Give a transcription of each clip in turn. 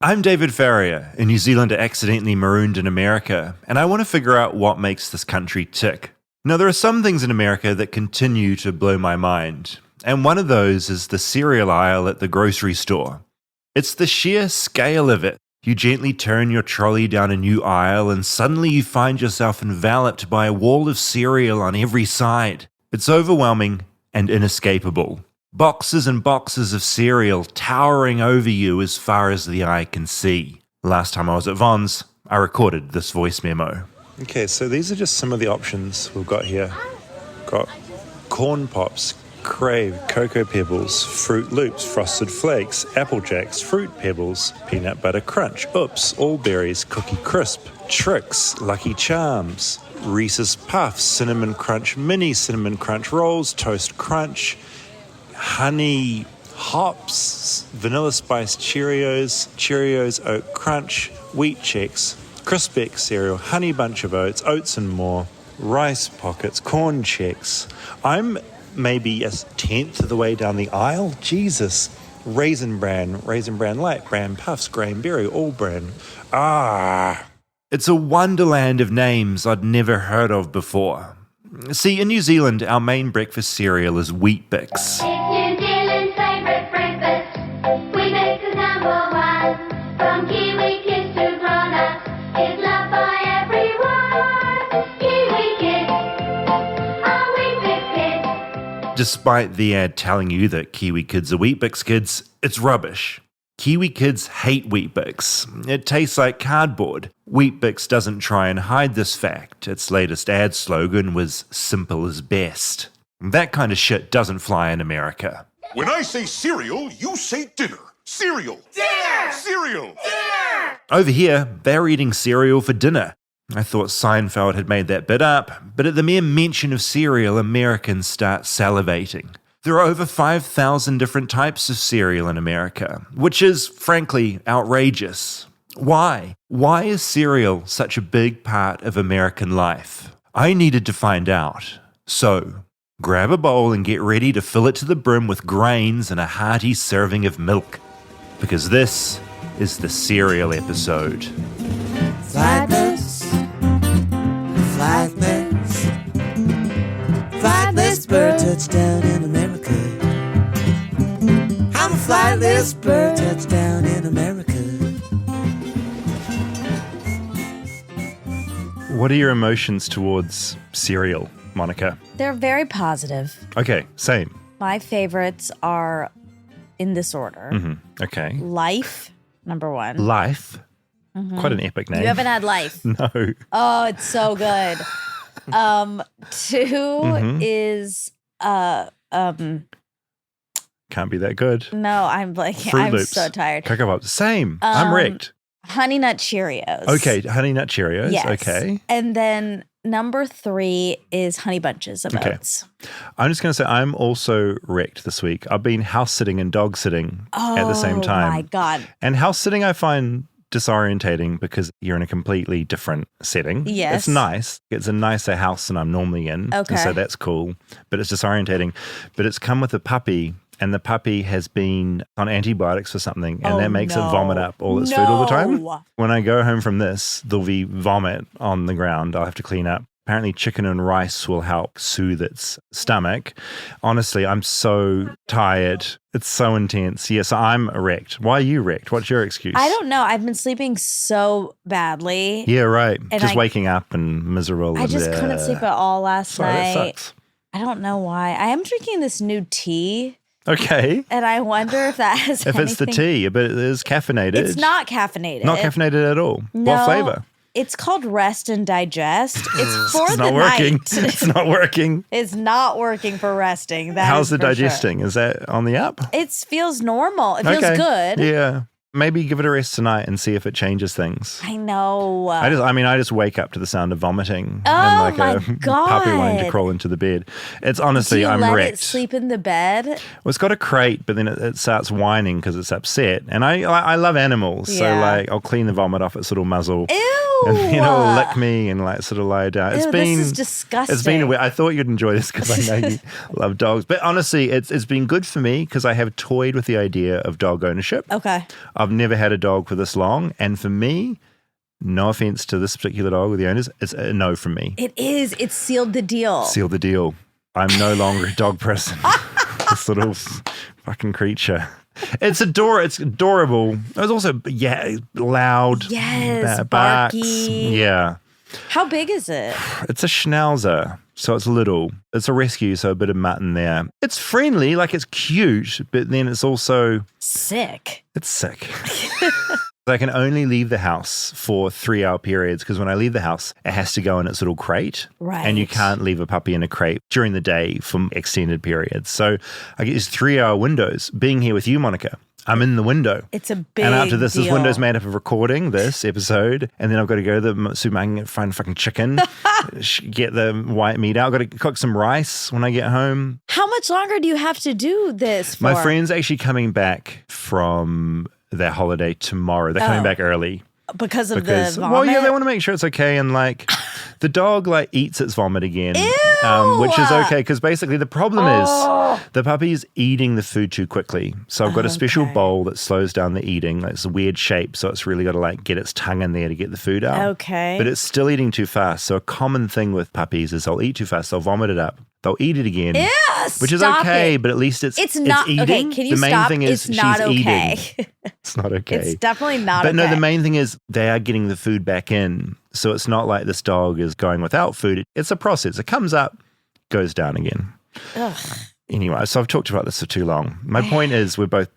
I'm David Farrier, a New Zealander accidentally marooned in America, and I want to figure out what makes this country tick. Now, there are some things in America that continue to blow my mind, and one of those is the cereal aisle at the grocery store. It's the sheer scale of it. You gently turn your trolley down a new aisle, and suddenly you find yourself enveloped by a wall of cereal on every side. It's overwhelming and inescapable. Boxes and boxes of cereal towering over you as far as the eye can see. Last time I was at Vons, I recorded this voice memo. Okay, so these are just some of the options we've got here. Got Corn Pops, Crave, Cocoa Pebbles, Fruit Loops, Frosted Flakes, Apple Jacks, Fruit Pebbles, Peanut Butter Crunch, Oops, All Berries, Cookie Crisp, Trix, Lucky Charms, Reese's Puffs, Cinnamon Crunch Mini, Cinnamon Crunch Rolls, Toast Crunch, Honey Hops, Vanilla Spiced Cheerios, Cheerios Oat Crunch, Wheat Chex, Crispix cereal, Honey Bunch of Oats, Oats and More, Rice Pockets, Corn Chex. I'm maybe a tenth of the way down the aisle. Jesus. Raisin Bran Light, Bran Puffs, Grain Berry, All Bran. It's a wonderland of names I'd never heard of before. See, in New Zealand, our main breakfast cereal is Weet-Bix. It's New Zealand's favourite breakfast. Weet-Bix is number one. From Kiwi kids to grown-ups, it's loved by everyone. Kiwi kids are Weet-Bix kids. Despite the ad telling you that Kiwi kids are Weet-Bix kids, it's rubbish. Kiwi kids hate Weet-Bix. It tastes like cardboard. Weet-Bix doesn't try and hide this fact. Its latest ad slogan was simple as best. That kind of shit doesn't fly in America. When I say cereal, you say dinner. Cereal. Dinner! Cereal. Dinner! Over here, they're eating cereal for dinner. I thought Seinfeld had made that bit up, but at the mere mention of cereal, Americans start salivating. There are over 5,000 different types of cereal in America, which is, frankly, outrageous. Why? Why is cereal such a big part of American life? I needed to find out. So, grab a bowl and get ready to fill it to the brim with grains and a hearty serving of milk. Because this is the cereal episode. Flightless, flightless, flightless bird touchdown in America. I'm a flightless bird touchdown in America. What are your emotions towards cereal, Monica? They're very positive. Okay, same. My favorites are in this order. Okay. Life, number one. Life. Quite an epic name. You haven't had Life. No. Oh, it's so good. Two is Can't be that good. no, I'm like Fruit I'm Loops. so tired. Cocoa Pops. Same. I'm wrecked. Honey Nut Cheerios. Okay, Honey Nut Cheerios. Yes. Okay. And then number three is Honey Bunches of Okay. Oats. I'm just going to say I'm also wrecked this week. I've been house sitting and dog sitting at the same time. Oh my God. And house sitting I find disorientating because you're in a completely different setting. Yes. It's nice. It's a nicer house than I'm normally in. Okay. And so that's cool. But it's disorientating. But it's come with a puppy. And the puppy has been on antibiotics for something, and that makes it vomit up all its food all the time. No. When I go home from this, there'll be vomit on the ground. I'll have to clean up. Apparently, chicken and rice will help soothe its stomach. Honestly, I'm so tired. It's so intense. Yes, I'm wrecked. Why are you wrecked? What's your excuse? I don't know. I've been sleeping so badly. Yeah, right. And Just I- waking up and miserable. I just couldn't sleep at all last Sorry, night. that sucks. I don't know why. I am drinking this new tea, Okay. and I wonder if that has If it's the anything- tea, but it is caffeinated. It's not caffeinated. Not caffeinated at all. No, What flavor? It's called Rest and Digest. It's for It's the not working. night. It's not working. It's not working for resting. That How's is the for sure. digesting? Is that on the up? It feels normal. It feels Okay. good. Yeah. Maybe give it a rest tonight and see if it changes things. I know. I just wake up to the sound of vomiting Oh, and like my a puppy wanting to God. crawl into the bed. It's Do honestly, you I'm let wrecked. it sleep in the bed? Well, it's got a crate, but then it starts whining because it's upset. And I love animals, so Yeah. like I'll clean the vomit off its little muzzle. Ew. And then it'll lick me and like sort of lie down. Ew, this is disgusting. It's been I thought you'd enjoy this because I know you love dogs. But honestly, it's been good for me because I have toyed with the idea of dog ownership. Okay. I've never had a dog for this long. And for me, no offense to this particular dog or the owners, it's a no from me. It is. It's sealed the deal. Seal the deal. I'm no longer a dog person. This little fucking creature. It's adorable. It was also, loud. Yes, barks. barky. Yeah. How big is it? It's a schnauzer, so it's little. It's a rescue, so a bit of mutton there. It's friendly, like it's cute, but then it's also, Sick. it's sick. I can only leave the house for 3-hour periods because when I leave the house, it has to go in its little crate. Right. And you can't leave a puppy in a crate during the day for extended periods. So I get these 3-hour windows. Being here with you, Monica, I'm in the window. It's a big And after this deal. window's made up of recording this episode, and then I've got to go to the supermarket and find fucking chicken, get the white meat out. I've got to cook some rice when I get home. How much longer do you have to do this for? My friend's actually coming back from their holiday tomorrow. They're coming back early. Because of Because, the vomit? well, yeah, they want to make sure it's okay. And like the dog like eats its vomit again, Ew! which is okay. Because basically the problem Oh. is the puppy is eating the food too quickly. So I've got a special bowl that slows down the eating. Like, it's a weird shape. So it's really got to like get its tongue in there to get the food out. Okay. But it's still eating too fast. So a common thing with puppies is they'll eat too fast. They'll vomit it up. They'll eat it again. Which is stop okay, it. but at least it's not eating. okay. Can you the main stop? thing is It's not she's okay. eating. It's not okay. It's definitely not But okay. no, the main thing is they are getting the food back in. So it's not like this dog is going without food. It's a process. It comes up, goes down again. Ugh. Anyway, so I've talked about this for too long. My point is we're both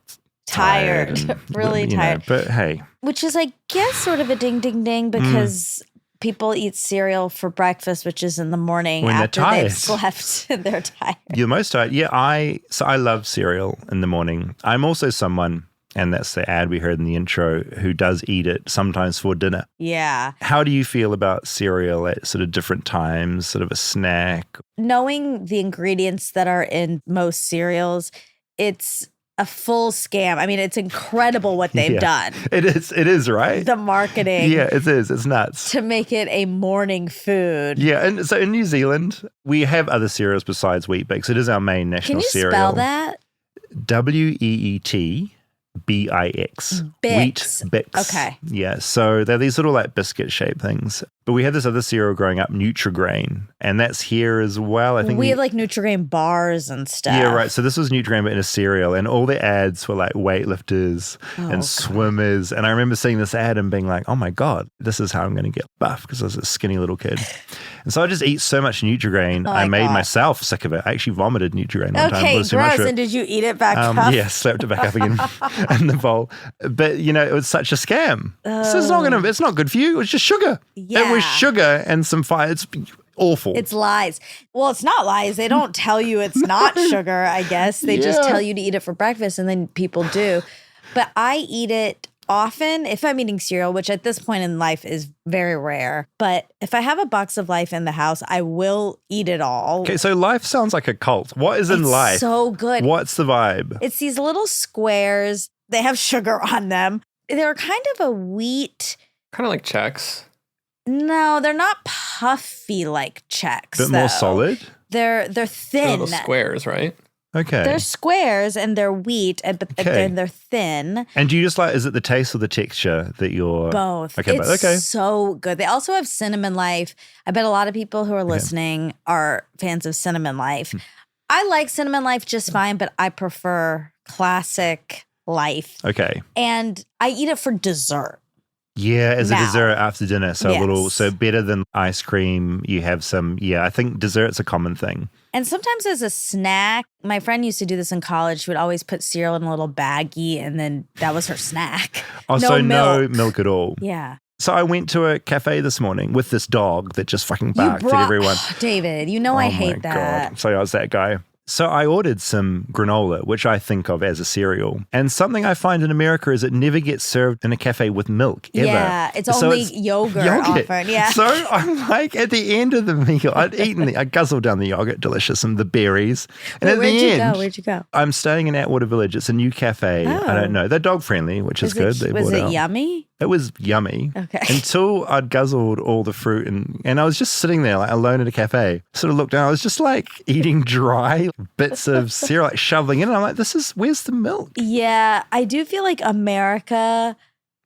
Tired. and, Really you know, tired. but hey, Which is, I guess, sort of a ding, ding, ding because people eat cereal for breakfast, which is in the morning When they're after tired. they've slept and they're tired. you're most tired. Yeah, I love cereal in the morning. I'm also someone, and that's the ad we heard in the intro, who does eat it sometimes for dinner. Yeah. How do you feel about cereal at sort of different times, sort of a snack? Knowing the ingredients that are in most cereals, it's a full scam. I mean, it's incredible what they've Yeah. done. It is, right? The marketing Yeah, it is. It's nuts. to make it a morning food. Yeah, and so in New Zealand, we have other cereals besides Weet-Bix. It is our main Can national you cereal. spell that? WEETBIX. Bix. Weet-Bix. Okay. Yeah, so they're these little like biscuit shaped things. But we had this other cereal growing up, Nutri-Grain, and that's here as well. I think We have like Nutri-Grain bars and stuff. Yeah, right. So this was Nutri-Grain but in a cereal, and all the ads were like weightlifters and God. swimmers. And I remember seeing this ad and being like, oh my God, this is how I'm going to get buff because I was a skinny little kid. And so I just eat so much Nutri-Grain, Oh my I made God. myself sick of it. I actually vomited Nutri-Grain one time. It Okay, was too much gross. of it. And did you eat it back up? Yeah, slapped it back up again in the bowl. But you know, it was such a scam. So it's not good for you. It was just sugar. It Yeah. was sugar and some fire. It's awful. It's lies. Well, it's not lies. They don't tell you it's not sugar, I guess. They just Yeah. tell you to eat it for breakfast, and then people do. But I eat it often if I'm eating cereal, which at this point in life is very rare. But if I have a box of Life in the house, I will eat it all. Okay, so life sounds like a cult. What is in It's life? so good. What's the vibe? It's these little squares. They have sugar on them. They're kind of a wheat. Kind of like Chex. No, they're not puffy like Chex. Bit more though. solid. They're They're thin. little squares, right? Okay. They're squares and they're wheat, but Okay. then they're thin. And do you just like, is it the taste or the texture that you're... Both. Okay, it's okay. so good. They also have Cinnamon Life. I bet a lot of people who are listening are fans of Cinnamon Life. Hmm. I like Cinnamon Life just fine, but I prefer classic Life. Okay. And I eat it for dessert. Yeah, as a Now. dessert after dinner. So a little, Yes. so better than ice cream. You have some, I think dessert's a common thing. And sometimes as a snack, my friend used to do this in college. She would always put cereal in a little baggie, and then that was her snack. Also, no milk. milk at all. Yeah. So I went to a cafe this morning with this dog that just fucking barked at everyone. David, you know I hate that. God. So I was that guy. So I ordered some granola, which I think of as a cereal. And something I find in America is it never gets served in a cafe with milk, ever. Yeah, it's So only yogurt offered. Yeah. So I'm like, at the end of the meal, I guzzled down the yogurt, delicious, and the berries. And at Where'd the you end, go? Where'd you go? I'm staying in Atwater Village. It's a new cafe. I Oh. don't know. They're dog friendly, which is good. They Was brought it out- yummy? It was yummy. Okay. Until I'd guzzled all the fruit and I was just sitting there like alone at a cafe. Sort of looked down. I was just like eating dry bits of cereal, like shoveling in. And I'm like, where's the milk? Yeah, I do feel like America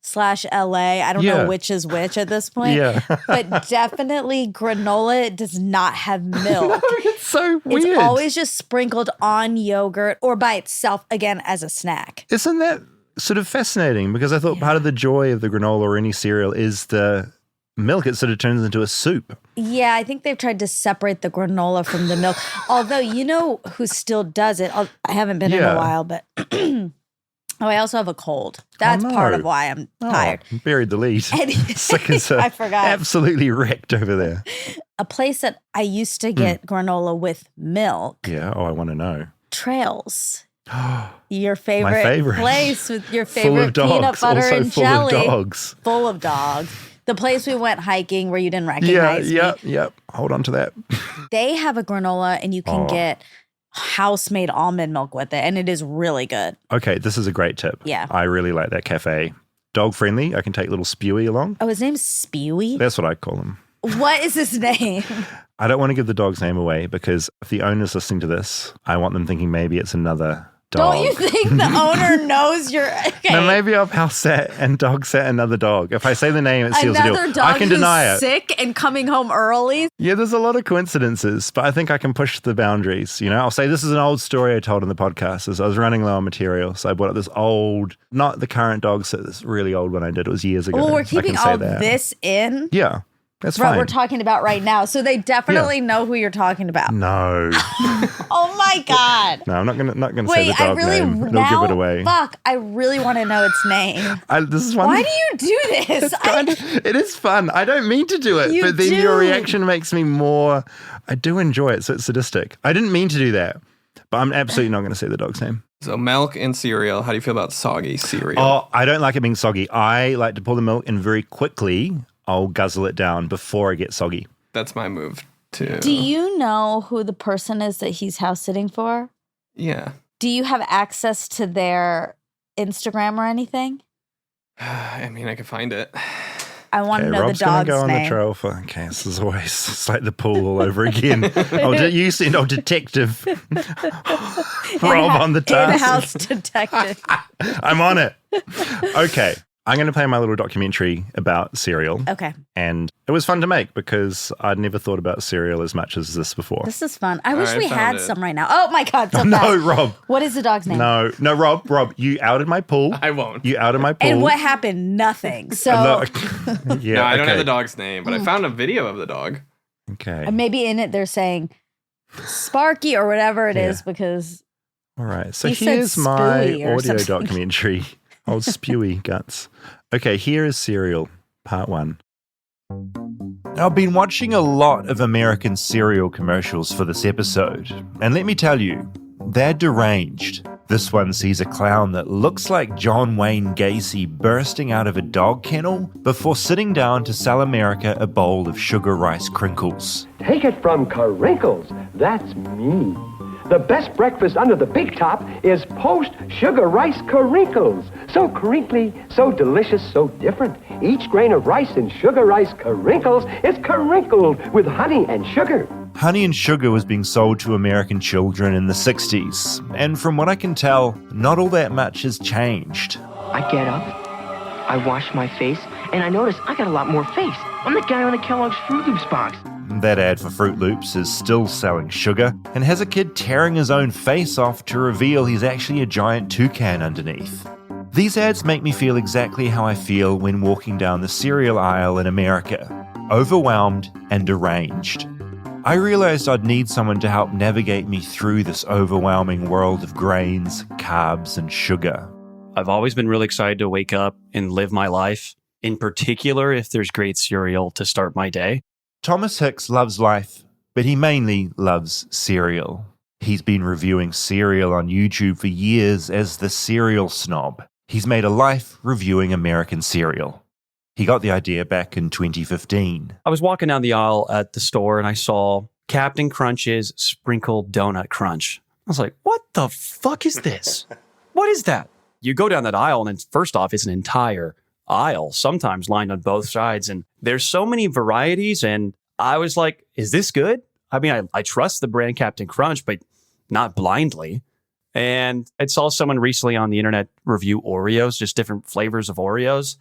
/ LA, I don't know Yeah. which is which at this point. Yeah. But definitely granola does not have milk. It's so weird. It's always just sprinkled on yogurt or by itself, again, as a snack. Isn't that sort of fascinating? Because I thought part of the joy of the granola or any cereal is the milk. It sort of turns into a soup. Yeah, I think they've tried to separate the granola from the milk. Although, you know who still does it? I haven't been in Yeah. a while, but I also have a cold. That's part of no. why I'm tired. Oh, buried the lead. And- Sick as a I forgot. absolutely wrecked over there. A place that I used to get granola with milk, Yeah. Oh, I want to know. Trails. Your favorite, favorite. place with your Full favorite of dogs. peanut butter also and full jelly. of dogs. Full of dogs. The place we went hiking where you didn't recognize me. Yep. Hold on to that. They have a granola and you can get house-made almond milk with it, and it is really good. Okay, this is a great tip. Yeah. I really like that cafe. Dog friendly. I can take little Spewy along. Oh, his name's Spewy? That's what I call him. What is his name? I don't want to give the dog's name away because if the owner's listening to this, I want them thinking maybe it's another dog. Don't you think the owner knows you're okay? No, maybe I've house sat and dog sat another dog. If I say the name, it seals the Another deal. dog I can who's deny it. sick and coming home early. Yeah, there's a lot of coincidences, but I think I can push the boundaries. You know, I'll say this is an old story I told in the podcast. Is I was running low on material, so I bought up this old, not the current dog set, this really old one I did. It was years ago. Well, we're I keeping can say all that. this in. Yeah, that's What fine. we're talking about right now. So they definitely know who you're talking about. No, Oh my God. no, I'm not gonna say the Wait, I dog really name. It'll now, give it away. fuck, I really want to know its name. This is one. Why do you do this? It is fun. I don't mean to do it, You but then do. your reaction makes me more. I do enjoy it, so it's sadistic. I didn't mean to do that, but I'm absolutely not going to say the dog's name. So milk and cereal. How do you feel about soggy cereal? Oh, I don't like it being soggy. I like to pour the milk and very quickly I'll guzzle it down before I get soggy. That's my move too. Do you know who the person is that he's house sitting for? Yeah. Do you have access to their Instagram or anything? I mean, I can find it. I want to know Rob's the gonna dog's go on name. the trail for. Okay, this is always it's like the pool all over again. You send detective Rob on the task. In-house detective. I'm on it. Okay. I'm going to play my little documentary about cereal. Okay. And it was fun to make because I'd never thought about cereal as much as this before. This is fun. I wish right, we found had it. some right now. Oh my God. So No, fast. Rob. What is the dog's name? No, Rob, you outed my pool. I won't. You outed my pool. And what happened? Nothing. So No, yeah, No, I don't okay. have the dog's name, but I found a video of the dog. Okay. and maybe in it they're saying Sparky or whatever it is Yeah. because All right. So You said here's my Spewy or audio something. documentary. Old Spewy guts. Okay, here is Cereal, part 1. I've been watching a lot of American cereal commercials for this episode, and let me tell you, they're deranged. This one sees a clown that looks like John Wayne Gacy bursting out of a dog kennel before sitting down to sell America a bowl of sugar rice crinkles. Take it from Crinkles. That's me. The best breakfast under the big top is Post Sugar Rice Crinkles. So crinkly, so delicious, so different. Each grain of rice in Sugar Rice Crinkles is crinkled with honey and sugar. Honey and sugar was being sold to American children in the 60s, and from what I can tell, not all that much has changed. I get up, I wash my face, and I notice I got a lot more face. I'm the guy on the Kellogg's Fruit Loops box. That ad for Fruit Loops is still selling sugar and has a kid tearing his own face off to reveal he's actually a giant toucan underneath. These ads make me feel exactly how I feel when walking down the cereal aisle in America, overwhelmed and deranged. I realized I'd need someone to help navigate me through this overwhelming world of grains, carbs, and sugar. I've always been really excited to wake up and live my life, in particular if there's great cereal to start my day. Thomas Hicks loves life, but he mainly loves cereal. He's been reviewing cereal on YouTube for years as the cereal snob. He's made a life reviewing American cereal. He got the idea back in 2015. I was walking down the aisle at the store and I saw Captain Crunch's Sprinkled Donut Crunch. I was like, what the fuck is this? What is that? You go down that aisle and then first off, it's an entire aisle, sometimes lined on both sides. And there's so many varieties. And I was like, is this good? I mean, I trust the brand Captain Crunch, but not blindly. And I saw someone recently on the internet review Oreos, just different flavors of Oreos.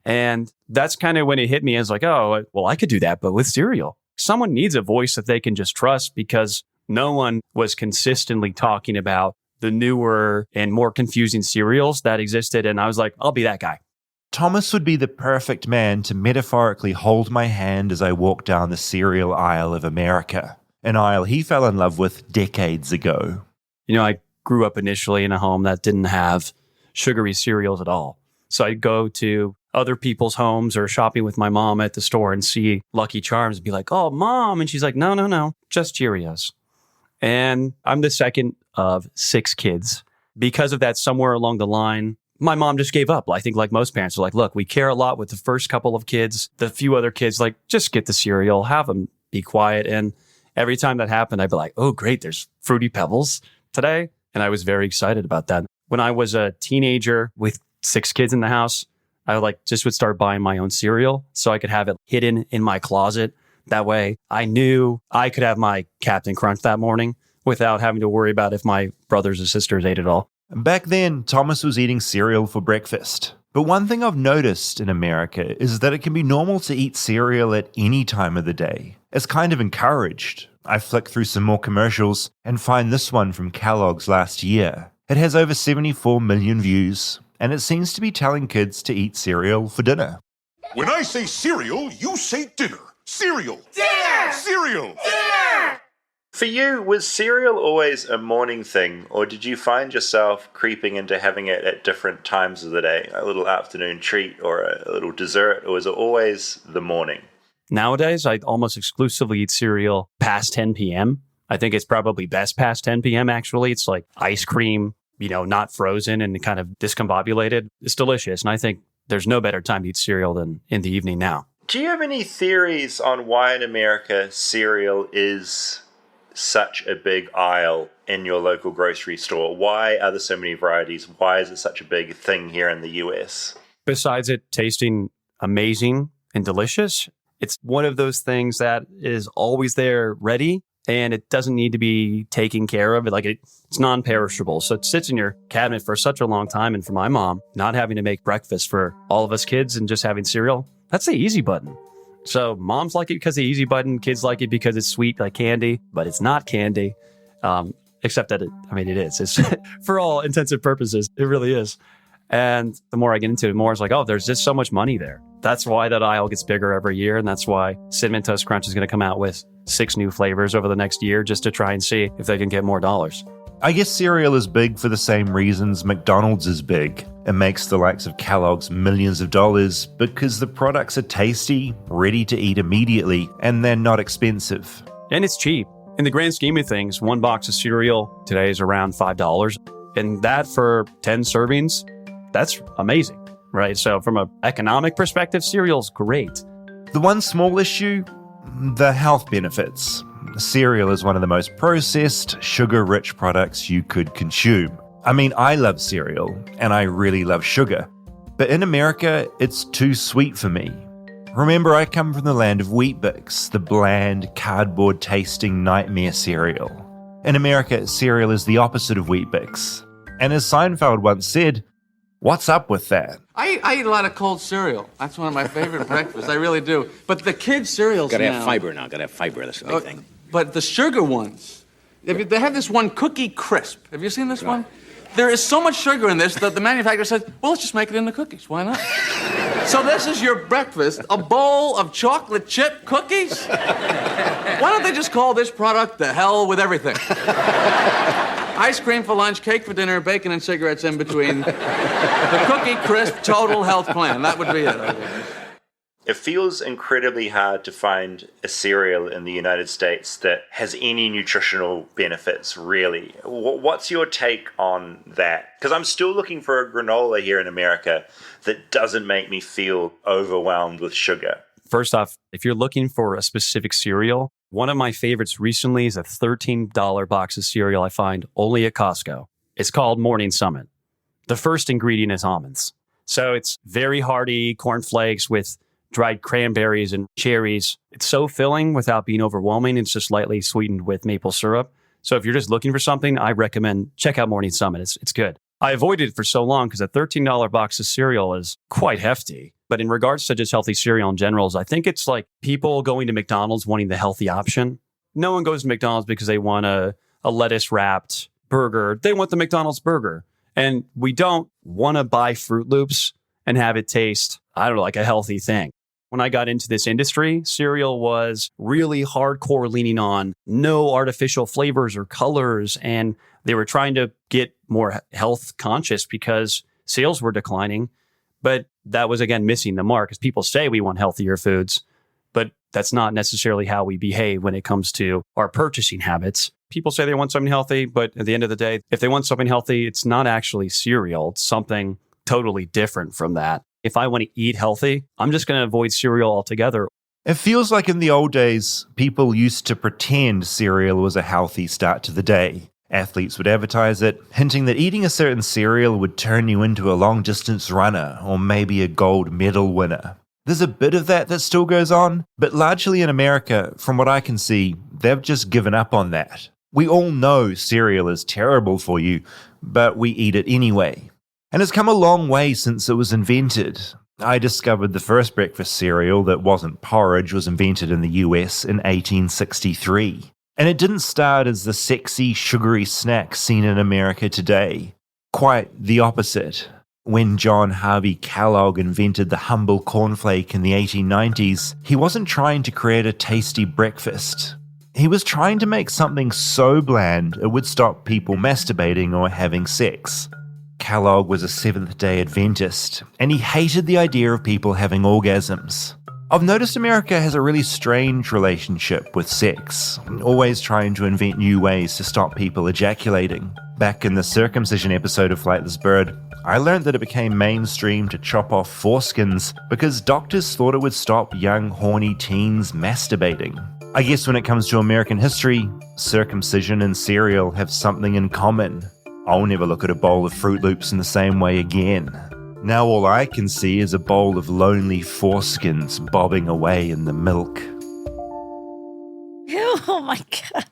And that's kind of when it hit me as like, oh, well, I could do that, but with cereal. Someone needs a voice that they can just trust, because no one was consistently talking about the newer and more confusing cereals that existed. And I was like, I'll be that guy. Thomas would be the perfect man to metaphorically hold my hand as I walk down the cereal aisle of America, an aisle he fell in love with decades ago. You know, I grew up initially in a home that didn't have sugary cereals at all. So I'd go to other people's homes or shopping with my mom at the store and see Lucky Charms and be like, oh, Mom. And she's like, no, just Cheerios. And I'm the second of 6 kids. Because of that, somewhere along the line, my mom just gave up. I think like most parents are like, look, we care a lot with the first couple of kids. The few other kids, like, just get the cereal, have them be quiet. And every time that happened, I'd be like, oh, great, there's Fruity Pebbles today. And I was very excited about that. When I was a teenager with 6 kids in the house, I would start buying my own cereal so I could have it hidden in my closet. That way I knew I could have my Captain Crunch that morning without having to worry about if my brothers or sisters ate it all. Back then, Thomas was eating cereal for breakfast. But one thing I've noticed in America is that it can be normal to eat cereal at any time of the day. It's kind of encouraged. I flick through some more commercials and find this one from Kellogg's last year. It has over 74 million views, and it seems to be telling kids to eat cereal for dinner. When I say cereal, you say dinner. Cereal. Dinner. Cereal. Dinner! For you, was cereal always a morning thing, or did you find yourself creeping into having it at different times of the day, a little afternoon treat or a little dessert, or was it always the morning? Nowadays, I almost exclusively eat cereal past 10 p.m. I think it's probably best past 10 p.m. actually. It's like ice cream, not frozen and kind of discombobulated. It's delicious. And I think there's no better time to eat cereal than in the evening now. Do you have any theories on why in America cereal is such a big aisle in your local grocery store? Why are there so many varieties? Why is it such a big thing here in the US? Besides it tasting amazing and delicious, it's one of those things that is always there ready, and it doesn't need to be taken care of. It's non-perishable. So it sits in your cabinet for such a long time. And for my mom, not having to make breakfast for all of us kids and just having cereal, that's the easy button. So moms like it because the easy button, kids like it because it's sweet like candy, but it's not candy. Except that it is. It's for all intents and purposes, it really is. And the more I get into it, the more it's like, oh, there's just so much money there. That's why that aisle gets bigger every year. And that's why Cinnamon Toast Crunch is going to come out with 6 new flavors over the next year just to try and see if they can get more dollars. I guess cereal is big for the same reasons McDonald's is big. It makes the likes of Kellogg's millions of dollars because the products are tasty, ready to eat immediately, and they're not expensive. And it's cheap. In the grand scheme of things, 1 box of cereal today is around $5. And that for 10 servings, that's amazing, right? So from an economic perspective, cereal's great. The one small issue, the health benefits. Cereal is one of the most processed, sugar-rich products you could consume. I mean, I love cereal, and I really love sugar. But in America, it's too sweet for me. Remember, I come from the land of Weet-Bix, the bland, cardboard-tasting nightmare cereal. In America, cereal is the opposite of Weet-Bix. And as Seinfeld once said, what's up with that? I eat a lot of cold cereal. That's one of my favorite breakfasts. I really do. But the kids' cereals Gotta now... have fiber now. Gotta have fiber. That's the big thing. But the sugar ones... They have this one, Cookie Crisp. Have you seen this one? There is so much sugar in this that the manufacturer says, well, let's just make it into cookies. Why not? So this is your breakfast, a bowl of chocolate chip cookies? Why don't they just call this product the hell with everything? Ice cream for lunch, cake for dinner, bacon and cigarettes in between. The Cookie Crisp total health plan. That would be it. It feels incredibly hard to find a cereal in the United States that has any nutritional benefits, really. What's your take on that? Because I'm still looking for a granola here in America that doesn't make me feel overwhelmed with sugar. First off, if you're looking for a specific cereal, one of my favorites recently is a $13 box of cereal I find only at Costco. It's called Morning Summit. The first ingredient is almonds. So it's very hearty cornflakes with dried cranberries and cherries. It's so filling without being overwhelming. It's just lightly sweetened with maple syrup. So if you're just looking for something, I recommend check out Morning Summit. It's good. I avoided it for so long because a $13 box of cereal is quite hefty. But in regards to just healthy cereal in general, I think it's like people going to McDonald's wanting the healthy option. No one goes to McDonald's because they want a lettuce wrapped burger. They want the McDonald's burger. And we don't want to buy Fruit Loops and have it taste, I don't know, like a healthy thing. When I got into this industry, cereal was really hardcore leaning on no artificial flavors or colors. And they were trying to get more health conscious because sales were declining. But that was, again, missing the mark, because people say we want healthier foods, but that's not necessarily how we behave when it comes to our purchasing habits. People say they want something healthy, but at the end of the day, if they want something healthy, it's not actually cereal. It's something totally different from that. If I want to eat healthy, I'm just going to avoid cereal altogether. It feels like in the old days, people used to pretend cereal was a healthy start to the day. Athletes would advertise it, hinting that eating a certain cereal would turn you into a long-distance runner or maybe a gold medal winner. There's a bit of that still goes on, but largely in America, from what I can see, they've just given up on that. We all know cereal is terrible for you, but we eat it anyway. And it's come a long way since it was invented. I discovered the first breakfast cereal that wasn't porridge was invented in the US in 1863. And it didn't start as the sexy, sugary snack seen in America today. Quite the opposite. When John Harvey Kellogg invented the humble cornflake in the 1890s, he wasn't trying to create a tasty breakfast. He was trying to make something so bland it would stop people masturbating or having sex. Kellogg was a Seventh-day Adventist, and he hated the idea of people having orgasms. I've noticed America has a really strange relationship with sex, always trying to invent new ways to stop people ejaculating. Back in the circumcision episode of Flightless Bird, I learned that it became mainstream to chop off foreskins because doctors thought it would stop young, horny teens masturbating. I guess when it comes to American history, circumcision and cereal have something in common. I'll never look at a bowl of Fruit Loops in the same way again. Now all I can see is a bowl of lonely foreskins bobbing away in the milk. Oh my God.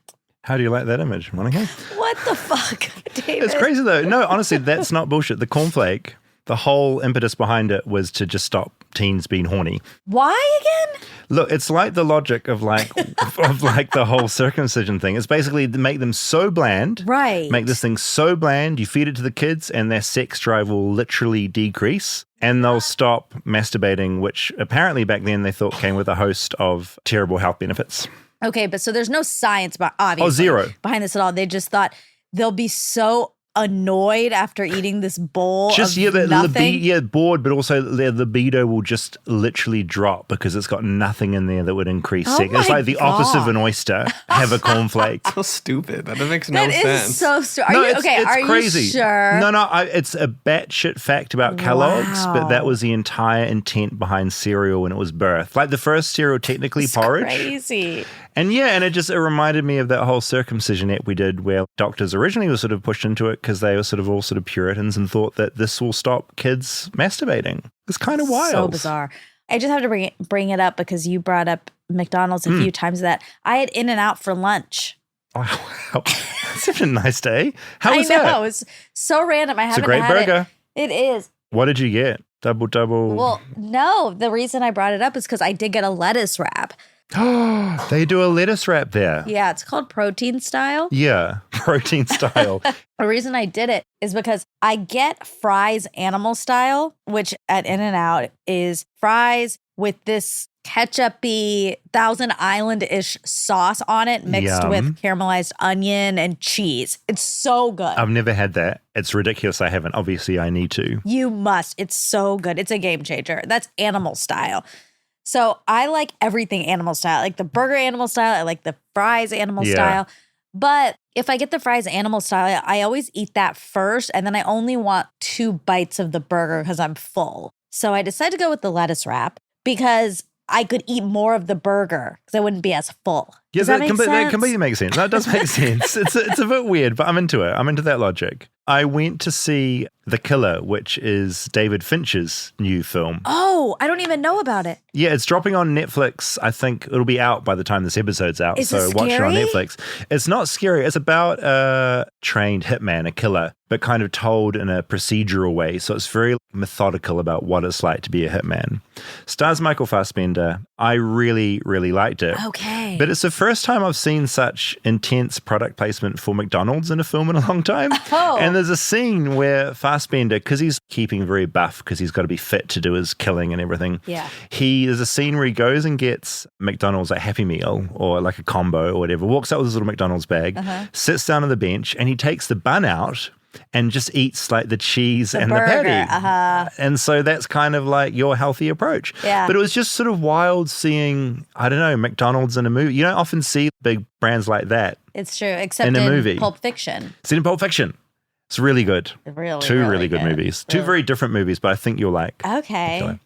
How do you like that image, Monica? What the fuck, David? It's crazy though. No, honestly, that's not bullshit. The cornflake, the whole impetus behind it was to just stop teens being horny. Why again? Look, it's like the logic of like the whole circumcision thing. It's basically to make them so bland. Right. Make this thing so bland, you feed it to the kids and their sex drive will literally decrease and they'll stop masturbating, which apparently back then they thought came with a host of terrible health benefits. Okay, but so there's no science, obviously, zero. behind this at all. They just thought they'll be so annoyed after eating this bowl just of nothing. Bored, but also their libido will just literally drop because it's got nothing in there that would increase sex. It's like the opposite of an oyster. Have a cornflake. So stupid. That makes no sense. That is so stupid. It's are crazy. you sure? No, it's a batshit fact about Kellogg's, but that was the entire intent behind cereal when it was birthed. Like the first cereal, technically porridge. Crazy. And it reminded me of that whole circumcision app we did where doctors originally were sort of pushed into it because they were all Puritans and thought that this will stop kids masturbating. It's kind of wild. So bizarre. I just have to bring it up because you brought up McDonald's a few times that I had In-N-Out for lunch. Wow. That's such a nice day. How was that? I know. It's so random. I haven't It's a great had burger. It is. What did you get? Double. Well, no. The reason I brought it up is because I did get a lettuce wrap. They do a lettuce wrap there. Yeah, it's called protein style. Yeah, protein style. The reason I did it is because I get fries animal style, which at In-N-Out is fries with this ketchup-y Thousand Island-ish sauce on it mixed with caramelized onion and cheese. It's so good. I've never had that. It's ridiculous I haven't. Obviously, I need to. You must. It's so good. It's a game changer. That's animal style. So I like everything animal style. I like the burger animal style. I like the fries animal style. But if I get the fries animal style, I always eat that first. And then I only want 2 bites of the burger because I'm full. So I decided to go with the lettuce wrap because I could eat more of the burger because I wouldn't be as full. Yeah, Does that make sense? That completely makes sense. That does make sense. It's a bit weird, but I'm into it. I'm into that logic. I went to see The Killer, which is David Fincher's new film. Oh, I don't even know about it. Yeah, it's dropping on Netflix. I think it'll be out by the time this episode's out. Is so it watch it on scary? Netflix. It's not scary. It's about a trained hitman, a killer, but kind of told in a procedural way. So it's very methodical about what it's like to be a hitman. Stars Michael Fassbender. I really, really liked it. Okay. But it's the first time I've seen such intense product placement for McDonald's in a film in a long time. Oh. And there's a scene where Fassbender, because he's keeping very buff, because he's got to be fit to do his killing and everything. Yeah. There's a scene where he goes and gets McDonald's, a Happy Meal or like a combo or whatever, walks out with his little McDonald's bag, sits down on the bench, and he takes the bun out and just eats like the cheese and burger, the patty. And so that's kind of like your healthy approach. Yeah. But it was just sort of wild seeing, I don't know, McDonald's in a movie. You don't often see big brands like that. It's true, except In a movie. Pulp Fiction. It's in Pulp Fiction. It's really good. Really, Two really really good movies. Two very different movies, but I think you'll like. Okay.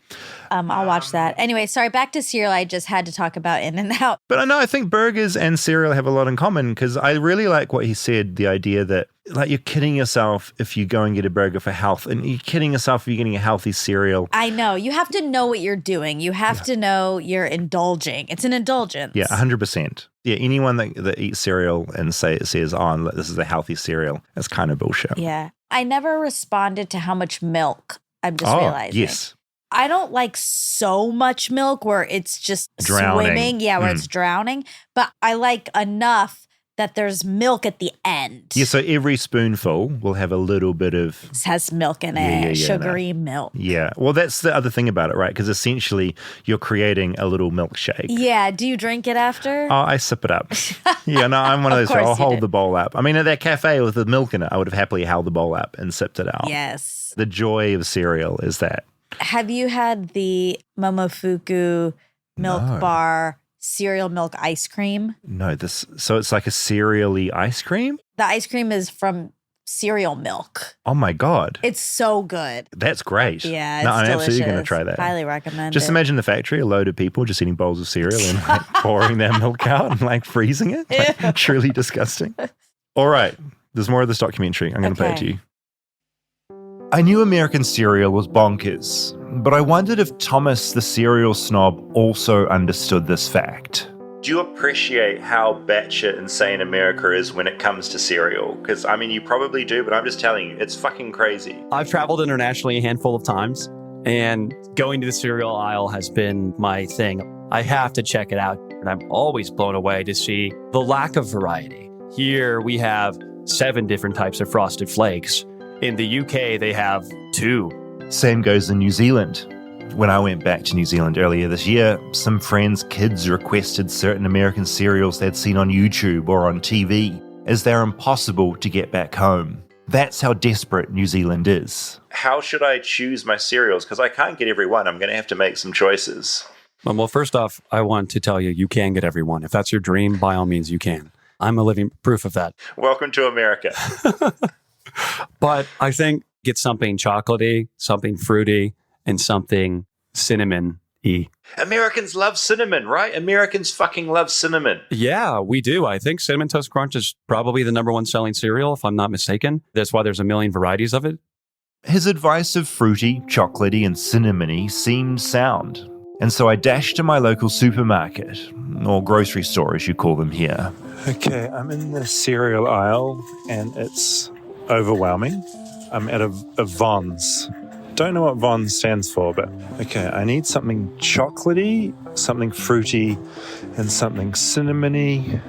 I'll watch that. Anyway, sorry, back to cereal. I just had to talk about In-N-Out. But I know, I think burgers and cereal have a lot in common because I really like what he said, the idea that like you're kidding yourself if you go and get a burger for health, and you're kidding yourself if you're getting a healthy cereal. I know. You have to know what you're doing. You have to know you're indulging. It's an indulgence. Yeah, 100%. Yeah, anyone that eats cereal and says, oh, this is a healthy cereal, that's kind of bullshit. Yeah. I never responded to how much milk. I'm just realizing. Yes. I don't like so much milk where it's just Drowning. swimming. Yeah, where it's drowning. But I like enough that there's milk at the end. Yeah, so every spoonful will have a little bit of... It has milk in it, Yeah, sugary milk. Yeah, well, that's the other thing about it, right? Because essentially you're creating a little milkshake. Yeah, do you drink it after? Oh, I sip it up. Yeah, no, I'm one of those. course I'll you hold do. the bowl up. I mean, at that cafe with the milk in it, I would have happily held the bowl up and sipped it out. Yes. The joy of cereal is that. Have you had the Momofuku milk bar cereal milk ice cream? No, so it's like a cereal-y ice cream? The ice cream is from cereal milk. Oh my God. It's so good. That's great. Yeah, it's no, I'm delicious. absolutely going to try that. Highly recommend Just it. imagine the factory, a load of people just eating bowls of cereal and like pouring their milk out and like freezing it. Like, truly disgusting. All right. There's more of this documentary. I'm going to play it to you. I knew American cereal was bonkers, but I wondered if Thomas the cereal snob also understood this fact. Do you appreciate how batshit insane America is when it comes to cereal? Because, I mean, you probably do, but I'm just telling you, it's fucking crazy. I've traveled internationally a handful of times, and going to the cereal aisle has been my thing. I have to check it out, and I'm always blown away to see the lack of variety. Here we have 7 different types of Frosted Flakes. In the UK, they have 2. Same goes in New Zealand. When I went back to New Zealand earlier this year, some friends' kids requested certain American cereals they'd seen on YouTube or on TV, as they're impossible to get back home. That's how desperate New Zealand is. How should I choose my cereals? Because I can't get every one. I'm going to have to make some choices. Well, first off, I want to tell you, you can get everyone. If that's your dream, by all means, you can. I'm a living proof of that. Welcome to America. But I think get something chocolatey, something fruity, and something cinnamon-y. Americans love cinnamon, right? Americans fucking love cinnamon. Yeah, we do. I think Cinnamon Toast Crunch is probably the #1 selling cereal, if I'm not mistaken. That's why there's a million varieties of it. His advice of fruity, chocolatey, and cinnamony seemed sound, and so I dashed to my local supermarket, or grocery store as you call them here. Okay, I'm in the cereal aisle and it's overwhelming. I'm at a Vons. Don't know what Vons stands for, but okay, I need something chocolatey, something fruity, and something cinnamony.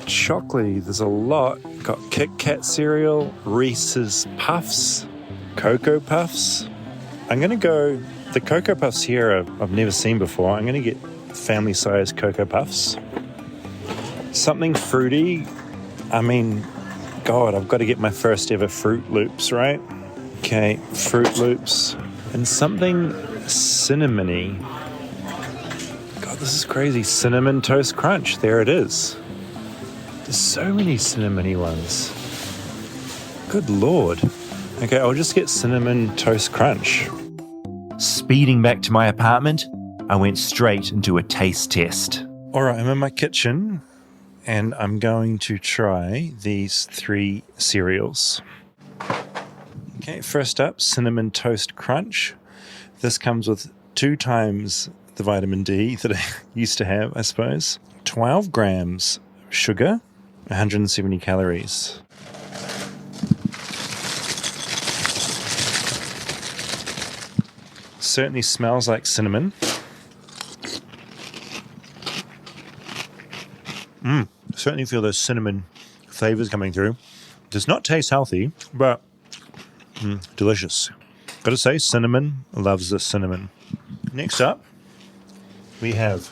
Chocolatey, there's a lot. Got Kit Kat cereal, Reese's Puffs, Cocoa Puffs. I'm going to go, the Cocoa Puffs here I've never seen before. I'm going to get family-sized Cocoa Puffs. Something fruity. I mean, God, I've got to get my first ever Fruit Loops, right? Okay, Fruit Loops. And something cinnamony. God, this is crazy. Cinnamon Toast Crunch. There it is. There's so many cinnamony ones. Good Lord. Okay, I'll just get Cinnamon Toast Crunch. Speeding back to my apartment, I went straight into a taste test. All right, I'm in my kitchen and I'm going to try these 3 cereals. Okay, first up, Cinnamon Toast Crunch. This comes with 2 times the vitamin D that I used to have, I suppose. 12 grams sugar, 170 calories. Certainly smells like cinnamon. Certainly feel those cinnamon flavors coming through. Does not taste healthy, but delicious. Gotta say, cinnamon loves the cinnamon. Next up, we have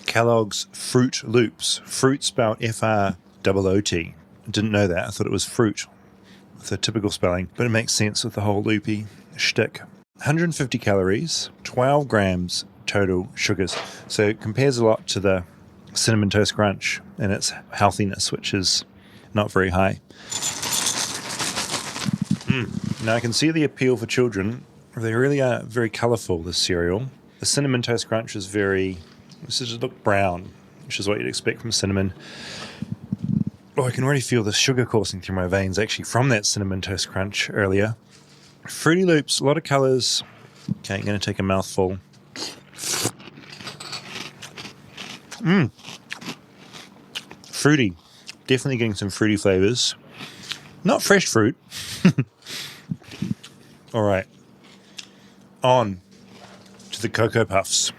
Kellogg's Fruit Loops. Fruit spelled F-R-O-O-T. Didn't know that. I thought it was fruit with the typical spelling, but it makes sense with the whole loopy shtick. 150 calories, 12 grams total sugars. So it compares a lot to the Cinnamon Toast Crunch and its healthiness, which is not very high. Now I can see the appeal for children. They really are very colourful, this cereal. The Cinnamon Toast Crunch is this does look brown, which is what you'd expect from cinnamon. Oh, I can already feel the sugar coursing through my veins actually from that Cinnamon Toast Crunch earlier. Fruity Loops, a lot of colours. Okay, I'm going to take a mouthful. Fruity. Definitely getting some fruity flavours. Not fresh fruit. All right. On to the Cocoa Puffs.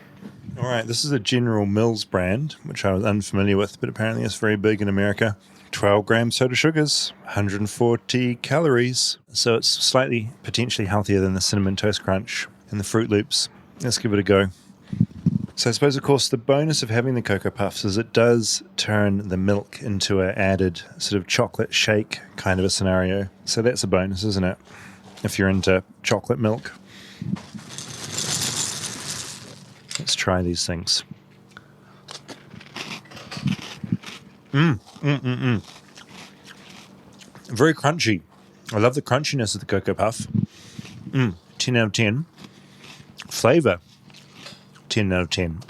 All right, this is a General Mills brand, which I was unfamiliar with, but apparently it's very big in America. 12 grams total sugars, 140 calories. So it's slightly potentially healthier than the Cinnamon Toast Crunch and the Fruit Loops. Let's give it a go. So I suppose, of course, the bonus of having the Cocoa Puffs is it does turn the milk into an added sort of chocolate shake kind of a scenario. So that's a bonus, isn't it? If you're into chocolate milk. Let's try these things. Very crunchy. I love the crunchiness of the Cocoa Puff. 10 out of 10. Flavor. 10 out of 10.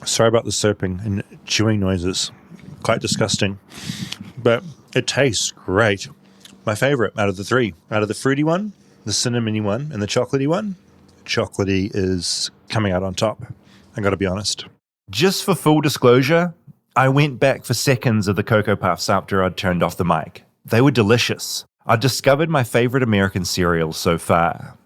Sorry about the slurping and chewing noises. Quite disgusting. But it tastes great. My favorite out of the 3. Out of the fruity one, the cinnamony one, and the chocolatey one, chocolatey is coming out on top. I gotta be honest. Just for full disclosure, I went back for seconds of the Cocoa Puffs after I'd turned off the mic. They were delicious. I discovered my favorite American cereal so far.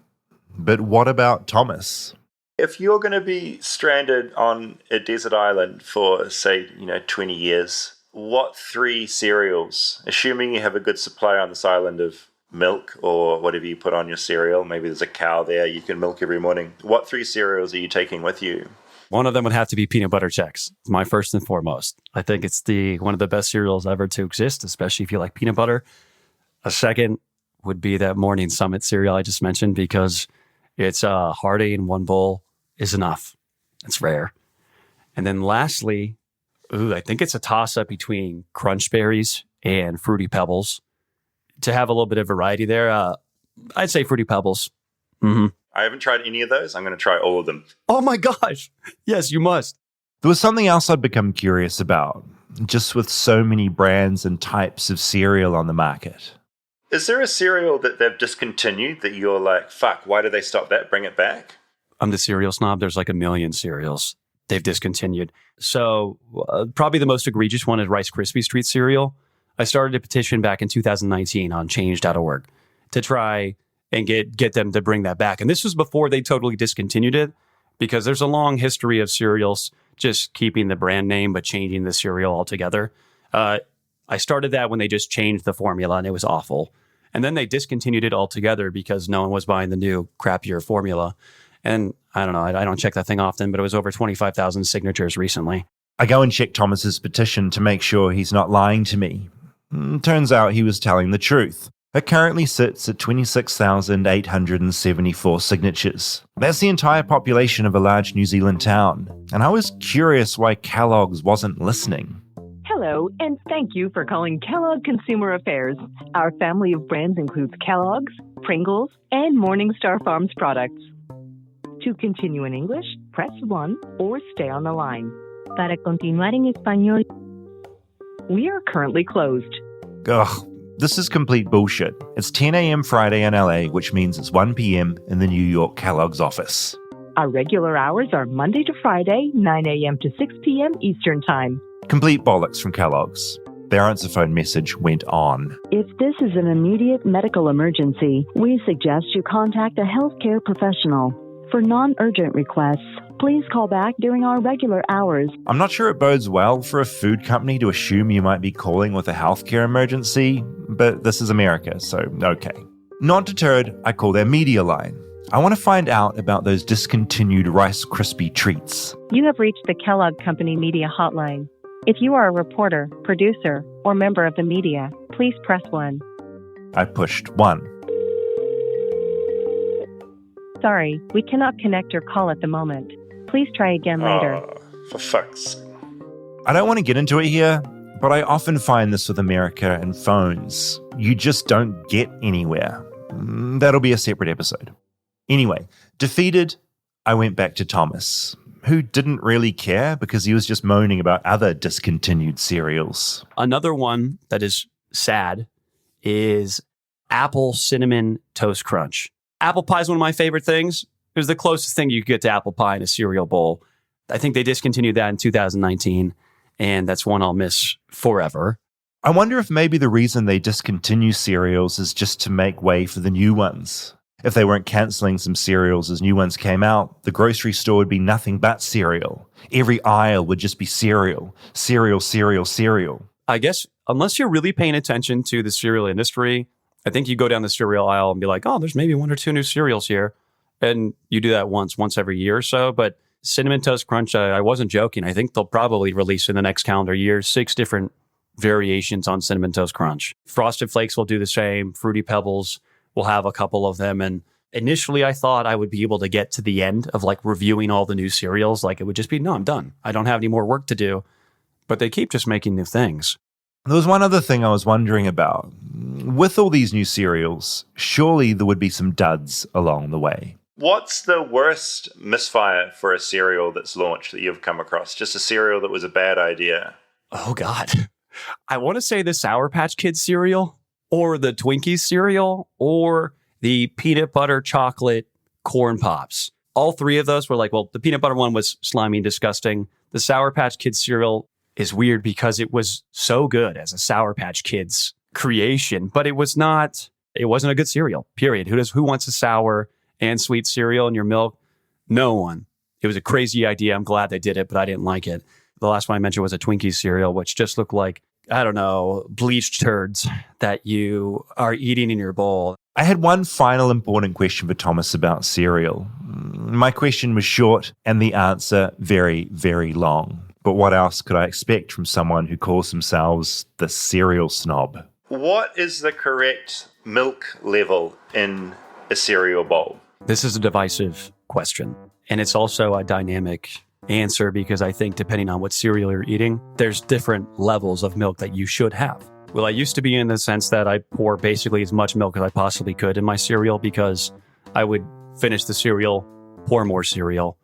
But what about Thomas? If you're going to be stranded on a desert island for, say, 20 years, what 3 cereals, assuming you have a good supply on this island of milk or whatever you put on your cereal, maybe there's a cow there you can milk every morning, what 3 cereals are you taking with you? One of them would have to be peanut butter Chex. It's my first and foremost. I think it's one of the best cereals ever to exist, especially if you like peanut butter. A second would be that Morning Summit cereal I just mentioned because it's hearty in one bowl is enough. It's rare. And then lastly, I think it's a toss-up between Crunch Berries and Fruity Pebbles. To have a little bit of variety there, I'd say Fruity Pebbles. Mm-hmm. I haven't tried any of those. I'm going to try all of them. Oh my gosh. Yes, you must. There was something else I'd become curious about, just with so many brands and types of cereal on the market. Is there a cereal that they've discontinued that you're like, fuck, why did they stop that? Bring it back? I'm the cereal snob. There's like a million cereals they've discontinued. So probably the most egregious one is Rice Krispies Treat cereal. I started a petition back in 2019 on change.org to try and get them to bring that back. And this was before they totally discontinued it because there's a long history of cereals just keeping the brand name but changing the cereal altogether. I started that when they just changed the formula and it was awful. And then they discontinued it altogether because no one was buying the new crappier formula. And I don't know, I don't check that thing often, but it was over 25,000 signatures recently. I go and check Thomas's petition to make sure he's not lying to me. Turns out he was telling the truth. It currently sits at 26,874 signatures. That's the entire population of a large New Zealand town. And I was curious why Kellogg's wasn't listening. Hello, and thank you for calling Kellogg Consumer Affairs. Our family of brands includes Kellogg's, Pringles, and Morningstar Farms products. To continue in English, press 1 or stay on the line. Para continuar en español, we are currently closed. Ugh, this is complete bullshit. It's 10 a.m. Friday in LA, which means it's 1 p.m. in the New York Kellogg's office. Our regular hours are Monday to Friday, 9 a.m. to 6 p.m. Eastern Time. Complete bollocks from Kellogg's. Their answer phone message went on. If this is an immediate medical emergency, we suggest you contact a healthcare professional. For non-urgent requests, please call back during our regular hours. I'm not sure it bodes well for a food company to assume you might be calling with a healthcare emergency, but this is America, so okay. Not deterred, I call their media line. I want to find out about those discontinued Rice Krispie treats. You have reached the Kellogg Company Media Hotline. If you are a reporter, producer, or member of the media, please press 1. I pushed 1. Sorry, we cannot connect your call at the moment. Please try again later. For fuck's sake. I don't want to get into it here, but I often find this with America and phones. You just don't get anywhere. That'll be a separate episode. Anyway, defeated, I went back to Thomas, who didn't really care because he was just moaning about other discontinued cereals. Another one that is sad is Apple Cinnamon Toast Crunch. Apple pie is one of my favorite things. It was the closest thing you could get to apple pie in a cereal bowl. I think they discontinued that in 2019, and that's one I'll miss forever. I wonder if maybe the reason they discontinue cereals is just to make way for the new ones. If they weren't cancelling some cereals as new ones came out, the grocery store would be nothing but cereal. Every aisle would just be cereal. Cereal, cereal, cereal. I guess unless you're really paying attention to the cereal industry, I think you go down the cereal aisle and be like, oh, there's maybe 1 or 2 new cereals here. And you do that once every year or so. But Cinnamon Toast Crunch, I wasn't joking. I think they'll probably release in the next calendar year 6 different variations on Cinnamon Toast Crunch. Frosted Flakes will do the same. Fruity Pebbles will have a couple of them. And initially I thought I would be able to get to the end of like reviewing all the new cereals. Like it would just be, no, I'm done. I don't have any more work to do. But they keep just making new things. There was one other thing I was wondering about. With all these new cereals, surely there would be some duds along the way. What's the worst misfire for a cereal that's launched that you've come across? Just a cereal that was a bad idea. Oh, God. I want to say the Sour Patch Kids cereal or the Twinkies cereal or the peanut butter chocolate corn pops. All 3 of those were like, well, the peanut butter one was slimy and disgusting. The Sour Patch Kids cereal is weird because it was so good as a Sour Patch Kids creation, but it wasn't a good cereal, period. Who wants a sour and sweet cereal in your milk? No one. It was a crazy idea. I'm glad they did it, but I didn't like it. The last one I mentioned was a Twinkies cereal, which just looked like, I don't know, bleached turds that you are eating in your bowl. I had one final important question for Thomas about cereal. My question was short and the answer very, very long. But what else could I expect from someone who calls themselves the cereal snob? What is the correct milk level in a cereal bowl? This is a divisive question. And it's also a dynamic answer because I think depending on what cereal you're eating, there's different levels of milk that you should have. Well, I used to be in the sense that I pour basically as much milk as I possibly could in my cereal because I would finish the cereal, pour more cereal,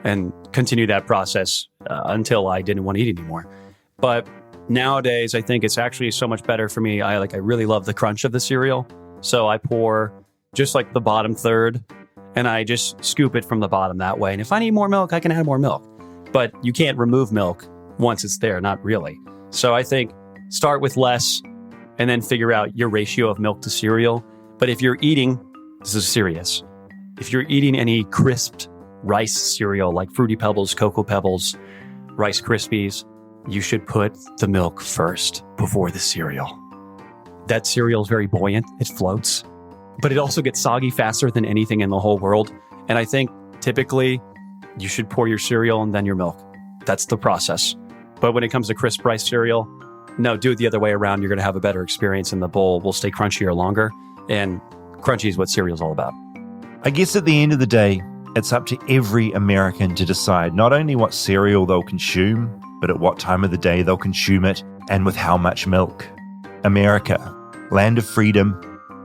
and continue that process until I didn't want to eat anymore. But nowadays, I think it's actually so much better for me. I really love the crunch of the cereal. So I pour just like the bottom third and I just scoop it from the bottom that way. And if I need more milk, I can add more milk. But you can't remove milk once it's there, not really. So I think start with less and then figure out your ratio of milk to cereal. But if you're eating, this is serious, if you're eating any crisped rice cereal like Fruity Pebbles, Cocoa Pebbles, Rice Krispies, you should put the milk first before the cereal. That cereal is very buoyant. It floats, but it also gets soggy faster than anything in the whole world. And I think typically you should pour your cereal and then your milk. That's the process. But when it comes to crisp rice cereal, no, do it the other way around. You're going to have a better experience and the bowl will stay crunchier longer. And crunchy is what cereal's all about. I guess at the end of the day, it's up to every American to decide not only what cereal they'll consume, but at what time of the day they'll consume it And with how much milk? America, land of freedom,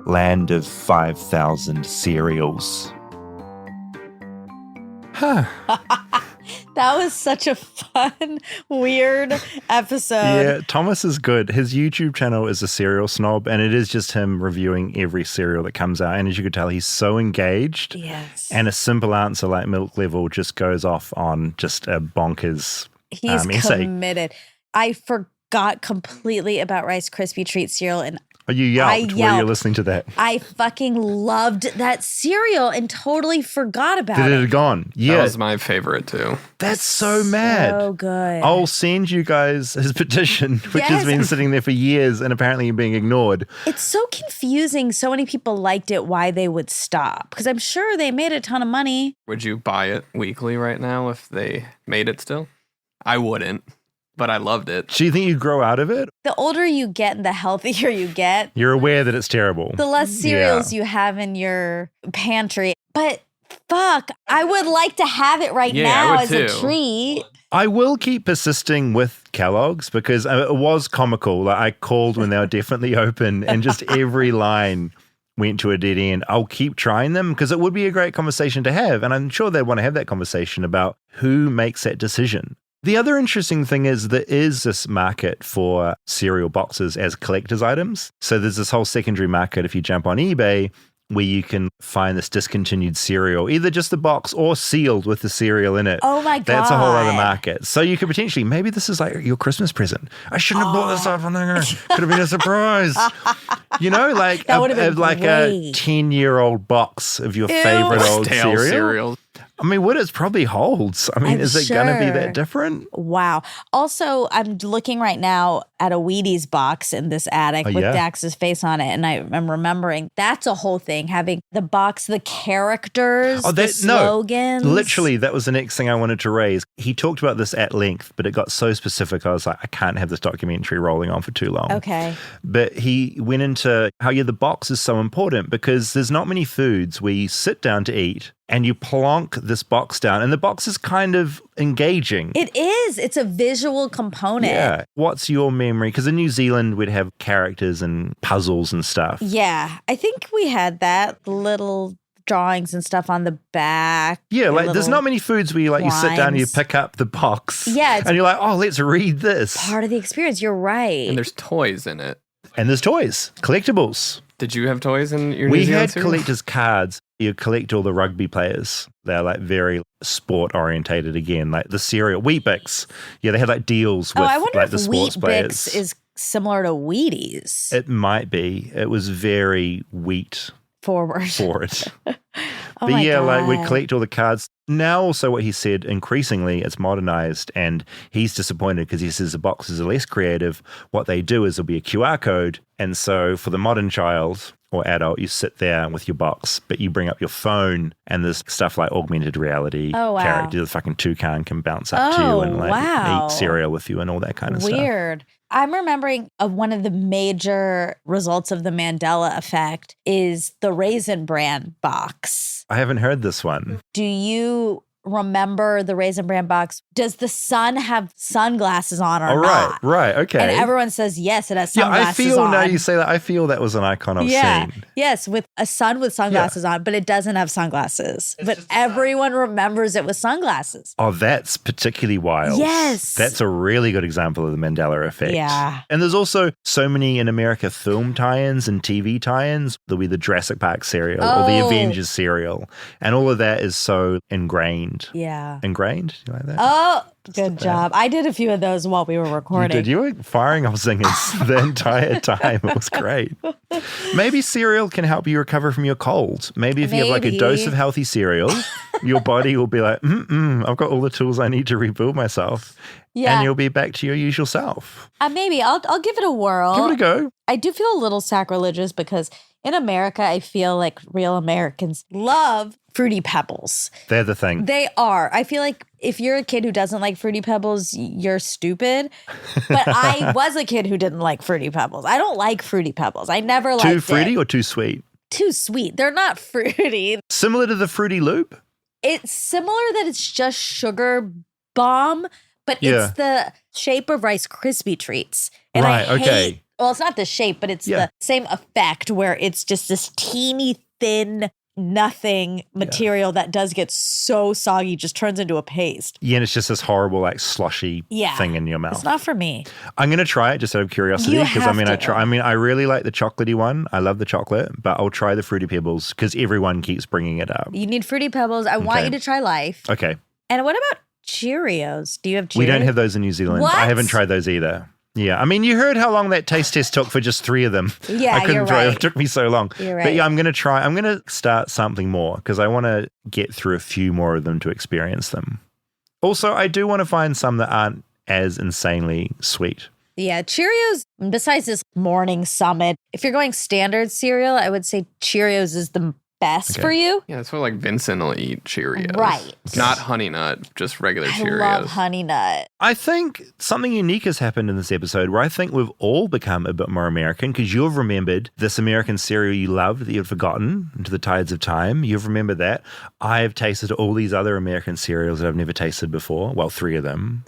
land of 5,000 cereals. Huh. That was such a fun, weird episode. Yeah, Thomas is good. His YouTube channel is a cereal snob, and it is just him reviewing every cereal that comes out. And as you could tell, he's so engaged. Yes. And a simple answer like milk level just goes off on just a bonkers He's essay. committed. I forgot completely about Rice Krispie Treat cereal, and You yelped when you were listening to that. I fucking loved that cereal and totally forgot about That it it. had gone. Yeah. That was my favorite too. That's so mad. So good. I'll send you guys his petition, which has been Yes. sitting there for years and apparently being ignored. It's so confusing. So many people liked it, why they would stop. Because I'm sure they made a ton of money. Would you buy it weekly right now if they made it still? I wouldn't, but I loved it. Do you think you grow out of it? The older you get and the healthier you get, You're aware that it's terrible. the less cereals you have in your pantry. But fuck, I would like to have it right Yeah, I now would as a too. treat. I will keep persisting with Kellogg's because it was comical. Like I called when they were definitely open and just every line went to a dead end. I'll keep trying them because it would be a great conversation to have. And I'm sure they'd want to have that conversation about who makes that decision. The other interesting thing is there is this market for cereal boxes as collector's items. So there's this whole secondary market if you jump on eBay where you can find this discontinued cereal, either just the box or sealed with the cereal in it. Oh my God. That's a whole other market. So you could potentially, maybe this is like your Christmas present. I shouldn't have bought this up on there. Could have been a surprise. You know, like That would have been like a great. 10-year-old box of your favorite old Stale cereal. I mean, what it probably holds. I mean, I'm is it going to be sure. that different? Wow. Also, I'm looking right now at a Wheaties box in this attic Oh, with yeah. Dax's face on it. And I'm remembering that's a whole thing, having the box, the characters, the slogans. Literally, that was the next thing I wanted to raise. He talked about this at length, but it got so specific. I was like, I can't have this documentary rolling on for too long. Okay. But he went into how, the box is so important because there's not many foods where you sit down to eat and you plonk this box down and the box is kind of engaging. It is. It's a visual component. Yeah. What's your memory? Because in New Zealand, we'd have characters and puzzles and stuff. Yeah. I think we had that little drawings and stuff on the back. Yeah, like there's little not many foods where you sit down and you lines. pick up the box. Yeah, it's and you're like, oh, let's read this. part of the experience. You're right. And there's toys in it. And there's toys, collectibles. Did you have toys in your We New Zealand had cereal? collector's cards. You collect all the rugby players. They're like very sport orientated again, like the cereal. Weet-Bix. Yeah, they had like deals with I wonder like if the sports Weet-Bix players. is similar to Wheaties. It might be. It was very wheat Forward. forward. Oh But my yeah, like we God. collect all the cards. Now also what he said, increasingly it's modernized and he's disappointed because he says the boxes are less creative. What they do is there'll be a QR code. And so for the modern child or adult, you sit there with your box, but you bring up your phone and there's stuff like augmented reality Oh, wow. character. The fucking toucan can bounce up to you Oh, and like wow. eat cereal with you and all that kind of stuff. Weird. I'm remembering one of the major results of the Mandela effect is the Raisin Bran box. I haven't heard this one. Do you remember the Raisin Bran box? Does the sun have sunglasses on or Oh, not? right, okay. And everyone says, yes, it has Yeah, sunglasses I feel on. now you say that. I feel that was an icon I've seen. Yes, with a sun with sunglasses on, but it doesn't have sunglasses. But everyone remembers it with sunglasses. Oh, that's particularly wild. Yes. That's a really good example of the Mandela effect. Yeah. And there's also so many in America film tie-ins and TV tie-ins. There'll be the Jurassic Park serial or the Oh. Avengers serial. And all of that is so ingrained. Yeah. Ingrained? You like that? Oh, good job. I did a few of those while we were You recording. did. You were firing off zingers the entire time. It was great. Maybe cereal can help you recover from your cold. Maybe if you have like a dose Maybe. of healthy cereal, your body will be like, I've got all the tools I need to rebuild myself. Yeah. And you'll be back to your usual self. Maybe I'll give it a whirl. Give it a go. I do feel a little sacrilegious because in America, I feel like real Americans love Fruity Pebbles. They're the thing. They are. I feel like if you're a kid who doesn't like Fruity Pebbles, you're stupid. But I was a kid who didn't like Fruity Pebbles. I don't like Fruity Pebbles. I never liked Too fruity it. or too sweet? Too sweet. They're not fruity. Similar to the Fruity Loop? It's similar that it's just sugar bomb, but Yeah. it's the shape of Rice Krispie treats. And Right, I hate, okay. well, it's not the shape, but it's the same effect where it's just this teeny thin nothing material that does get so soggy, just turns into a paste. Yeah, and it's just this horrible, like sloshy thing in your mouth. It's not for me. I'm going to try it just out of curiosity You because have to. I really like the chocolatey one. I love the chocolate, but I'll try the Fruity Pebbles because everyone keeps bringing it up. You need Fruity Pebbles. I want you to try Life. Okay. And what about Cheerios? Do you have Cheerios? We don't have those in New Zealand. What? I haven't tried those either. Yeah, I mean, you heard how long that taste test took for just 3 of them. Yeah, I couldn't you're try. right. It took me so long. You're But right. yeah, I'm going to start something more because I want to get through a few more of them to experience them. Also, I do want to find some that aren't as insanely sweet. Yeah, Cheerios, besides this morning summit, if you're going standard cereal, I would say Cheerios is the best for you. Yeah, that's what like Vincent will eat Cheerios. Right. Not Honey Nut, just regular I Cheerios. love Honey Nut. I think something unique has happened in this episode where I think we've all become a bit more American because you've remembered this American cereal you loved that you'd forgotten into the tides of time. You've remembered that. I've tasted all these other American cereals that I've never tasted before. Well, 3 of them.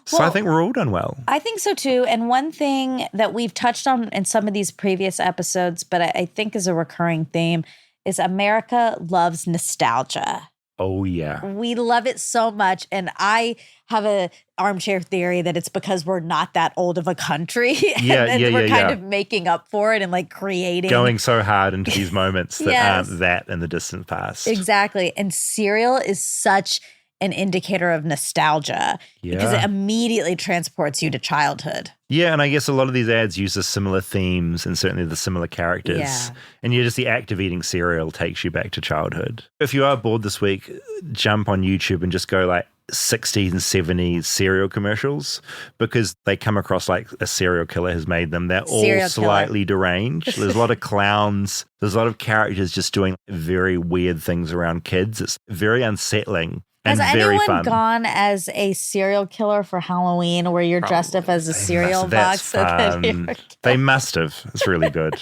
So I think we're all done well. I think so too. And one thing that we've touched on in some of these previous episodes, but I think is a recurring theme, is America loves nostalgia. Oh, yeah. We love it so much. And I have a armchair theory that it's because we're not that old of a country. Yeah, and yeah, we're yeah, kind yeah. of making up for it and like creating. Going so hard into these moments that Yes. aren't that in the distant past. Exactly. And cereal is such an indicator of nostalgia because it Yeah. immediately transports you to childhood. Yeah, and I guess a lot of these ads use the similar themes and certainly the similar characters. Yeah. And just the act of eating cereal takes you back to childhood. If you are bored this week, jump on YouTube and just go like 60s and 70s cereal commercials because they come across like a serial killer has made them. They're all Serial killer. slightly deranged. There's a lot of clowns. There's a lot of characters just doing very weird things around kids. It's very unsettling. And Has very anyone fun. gone as a serial killer for Halloween where you're dressed up as a cereal That's box? and then fun. you're- They must have. It's really good.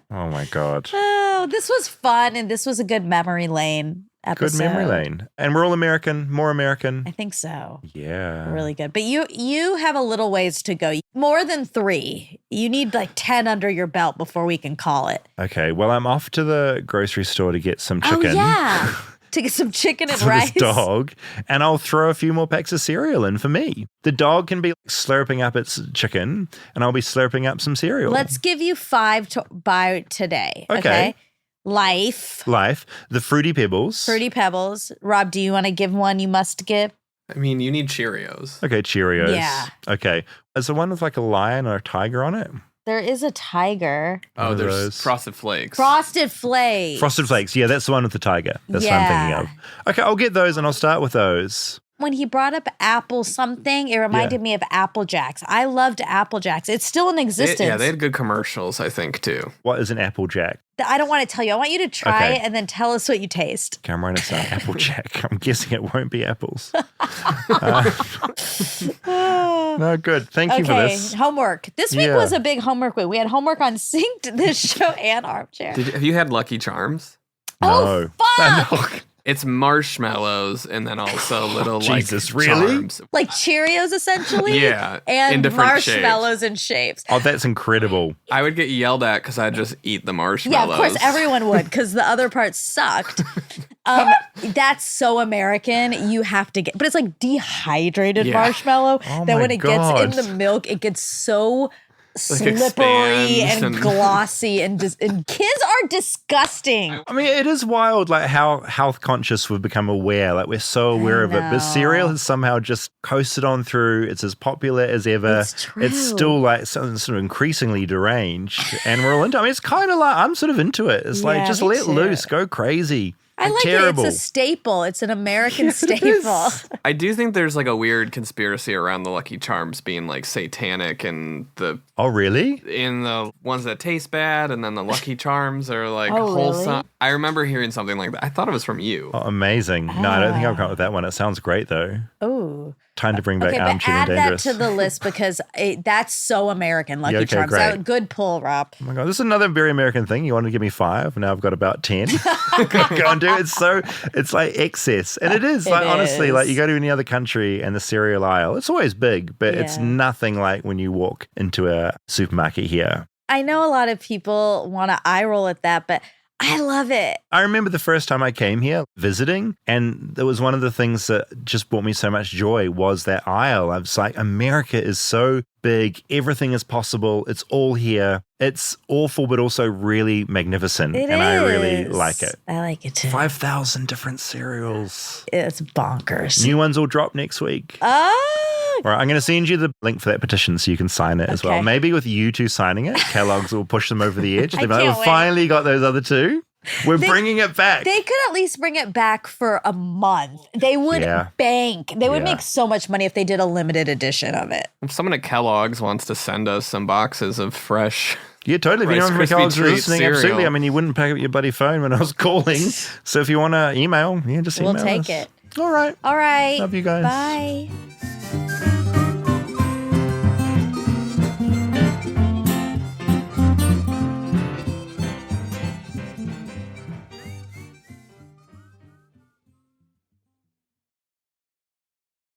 Oh my God. Oh, this was fun and this was a good memory lane episode. Good memory lane. And we're all American, more American. I think so. Yeah. Really good. But you have a little ways to go. More than 3. You need like 10 under your belt before we can call it. Okay. Well, I'm off to the grocery store to get some chicken. Oh, yeah. To get some chicken and For rice. this dog, and I'll throw a few more packs of cereal in for me. The dog can be slurping up its chicken, and I'll be slurping up some cereal. Let's give you 5 to buy today. Okay. Life, Life, the Fruity Pebbles. Fruity Pebbles. Rob, do you want to give one you must give? I mean, you need Cheerios. Okay, Cheerios. Yeah. Okay. Is there one with like a lion or a tiger on it? There is a tiger. Oh, One of there's those. Frosted Flakes. Frosted Flakes. Frosted Flakes. Yeah, that's the one with the tiger. That's what I'm Yeah. thinking of. Okay, I'll get those and I'll start with those. When he brought up Apple something, it reminded me of Apple Jacks. I loved Apple Jacks. It's still in existence. They had good commercials, I think, too. What is an Applejack? I don't want to tell you. I want you to try Okay. it and then tell us what you taste. Cameron, it's an Applejack. I'm guessing it won't be apples. No, good. Thank you for Okay, this. homework. This week Yeah. was a big homework week. We had homework on Synced, this show, and Armchair. Have you had Lucky Charms? No. Fuck! It's marshmallows and then also little Jesus, like really? charms. Like Cheerios, essentially? Yeah, in And different shapes. marshmallows and shapes. Oh, that's incredible. I would get yelled at because I'd just eat the marshmallows. Yeah, of course, everyone would because the other parts sucked. That's so American. You have to get, but it's like dehydrated Yeah. marshmallow Oh that my when it gets in God. the milk, it gets so Like slippery expands and and- glossy and kids are disgusting. I mean, it is wild, like how health conscious we've become aware. Like we're so aware of it, but cereal has somehow just coasted on through. It's as popular as ever. It's true. It's still like sort of increasingly deranged, and we're all into. I mean, it's kind of like I'm sort of into it. It's like Yeah, just me let too. loose, go crazy. I like terrible. it. It's a staple. It's an American staple. I do think there's like a weird conspiracy around the Lucky Charms being like satanic and Oh, really? in the ones that taste bad and then the Lucky Charms are like Oh, wholesome. really? I remember hearing something like that. I thought it was from you. Oh, amazing. No, I don't think I've come up with that one. It sounds great though. Oh, Time to bring back Okay, but Armchair add and that Dangerous. to the list because that's so American, Lucky Yeah, okay, Charms. great. So, good pull, Rob. Oh my God, this is another very American thing. You wanted to give me 5, now I've got about 10. Go and do it. It's like excess. And it is. Like, honestly, like you go to any other country and the cereal aisle, it's always big, but it's Yeah. nothing like when you walk into a supermarket here. I know a lot of people want to eye roll at that, but I love it. I remember the first time I came here visiting, and there was one of the things that just brought me so much joy was that aisle. I was like, America is so big. Everything is possible. It's all here. It's awful, but also really magnificent. It I really is. like it. I like it too. 5,000 different cereals. It's bonkers. New ones will drop next week. Oh, All right, I'm going to send you the link for that petition so you can sign it as well. Okay. Maybe with you two signing it, Kellogg's will push them over the edge. I They'll be like, can't we've wait. finally got those other two. We're bringing it back. They could at least bring it back for a month. They would Yeah. bank. They would Yeah. make so much money if they did a limited edition of it. If someone at Kellogg's wants to send us some boxes of fresh, Yeah, totally. If Rice anyone from Krispie Kellogg's is treat listening, cereal. absolutely. I mean, you wouldn't pick up your buddy phone when I was calling. So if you want to email, just email We'll take us. it. All right. All right. Love you guys. Bye.